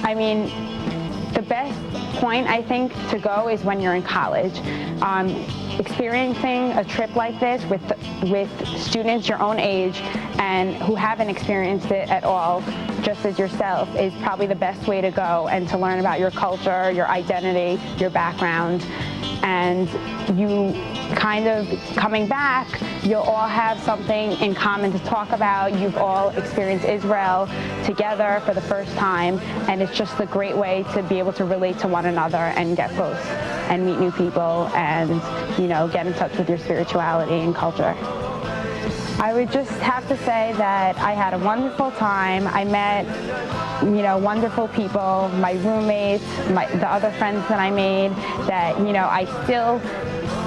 I mean, the best point, I think, to go is when you're in college. Experiencing a trip like this with students your own age and who haven't experienced it at all, just as yourself, is probably the best way to go and to learn about your culture, your identity, your background. And you kind of coming back, you'll all have something in common to talk about. You've all experienced Israel together for the first time, and it's just a great way to be able to relate to one another and get close and meet new people and, you know, get in touch with your spirituality and culture. I would just have to say that I had a wonderful time. I met, you know, wonderful people, my roommates, the other friends that I made that, you know, I still,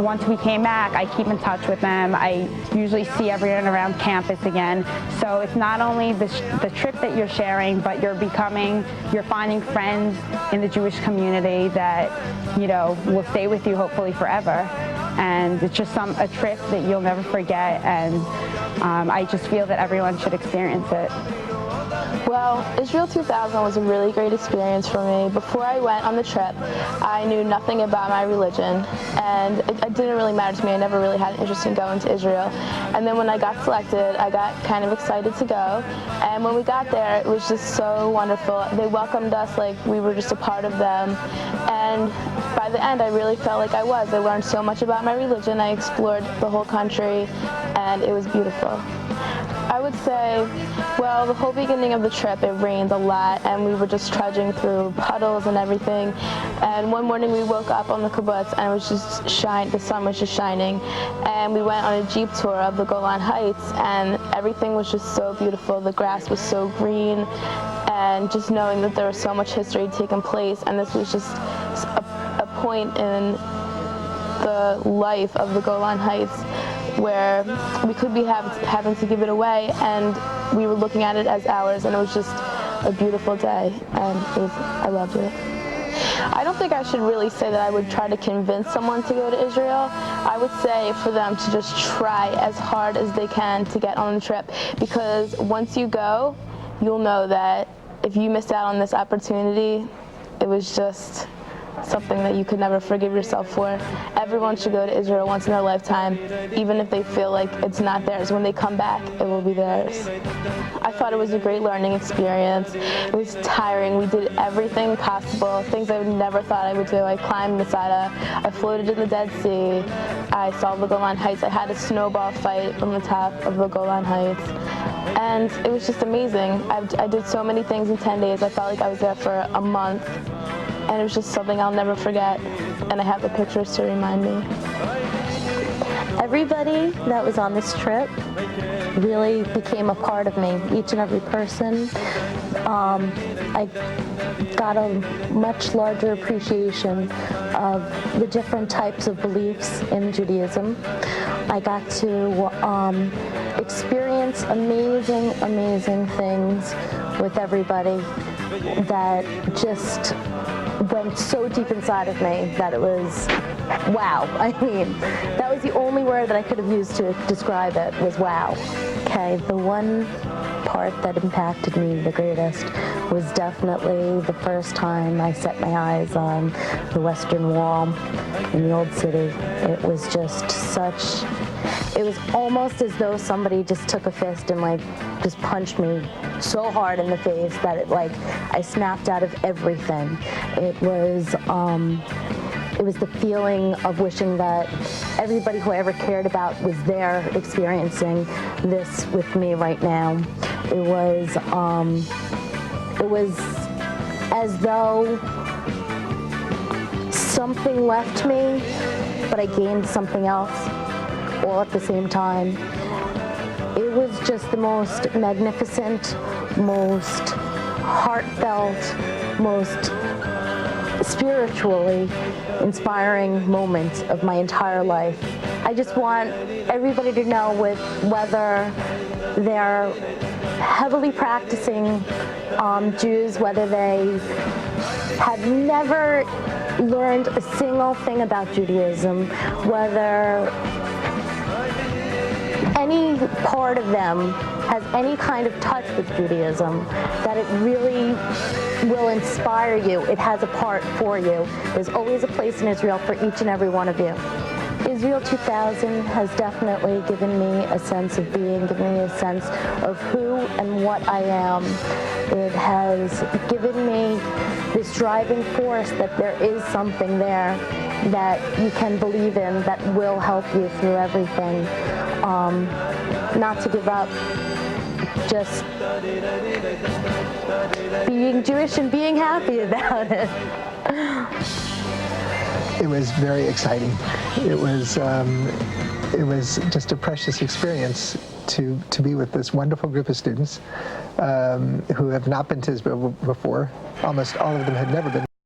once we came back, I keep in touch with them. I usually see everyone around campus again. So it's not only the trip that you're sharing, but you're finding friends in the Jewish community that, you know, will stay with you hopefully forever. And it's just a trip that you'll never forget, and I just feel that everyone should experience it. Well, Israel 2000 was a really great experience for me. Before I went on the trip, I knew nothing about my religion, and it didn't really matter to me. I never really had an interest in going to Israel. And then when I got selected, I got kind of excited to go. And when we got there, it was just so wonderful. They welcomed us like we were just a part of them. And by the end, I really felt like I was. I learned so much about my religion. I explored the whole country, and it was beautiful. I would say, well, the whole beginning of the trip, it rained a lot, and we were just trudging through puddles and everything. And one morning we woke up on the kibbutz, and it was just the sun was just shining. And we went on a Jeep tour of the Golan Heights, and everything was just so beautiful. The grass was so green, and just knowing that there was so much history taking place, and this was just a point in the life of the Golan Heights where we could be having to give it away, and we were looking at it as ours, and it was just a beautiful day, and I loved it. I don't think I should really say that I would try to convince someone to go to Israel. I would say for them to just try as hard as they can to get on the trip, because once you go, you'll know that if you missed out on this opportunity, it was just something that you could never forgive yourself for. Everyone should go to Israel once in their lifetime, even if they feel like it's not theirs. When they come back, it will be theirs. I thought it was a great learning experience. It was tiring. We did everything possible, things I never thought I would do. I climbed Masada. I floated in the Dead Sea. I saw the Golan Heights. I had a snowball fight from the top of the Golan Heights. And it was just amazing. I did so many things in 10 days. I felt like I was there for a month. And it was just something I'll never forget, and I have the pictures to remind me. Everybody that was on this trip really became a part of me, each and every person. I got a much larger appreciation of the different types of beliefs in Judaism. I got to experience amazing, amazing things with everybody that just went so deep inside of me that it was wow. I mean, that was the only word that I could have used to describe it, was wow. Okay, the one part that impacted me the greatest was definitely the first time I set my eyes on the Western Wall in the Old City. It was just it was almost as though somebody just took a fist and just punched me so hard in the face that I snapped out of everything. It was the feeling of wishing that everybody who I ever cared about was there experiencing this with me right now. It was as though something left me, but I gained something else all at the same time. It was just the most magnificent, most heartfelt, most spiritually inspiring moment of my entire life. I just want everybody to know, whether they're heavily practicing Jews, whether they have never learned a single thing about Judaism, whether any part of them has any kind of touch with Judaism, that it really will inspire you. It has a part for you. There's always a place in Israel for each and every one of you. Israel 2000 has definitely given me a sense of being, given me a sense of who and what I am. It has given me this driving force that there is something there that you can believe in that will help you through everything. Not to give up, just being Jewish and being happy about it. It was very exciting. It was just a precious experience to be with this wonderful group of students who have not been to Israel before. Almost all of them had never been.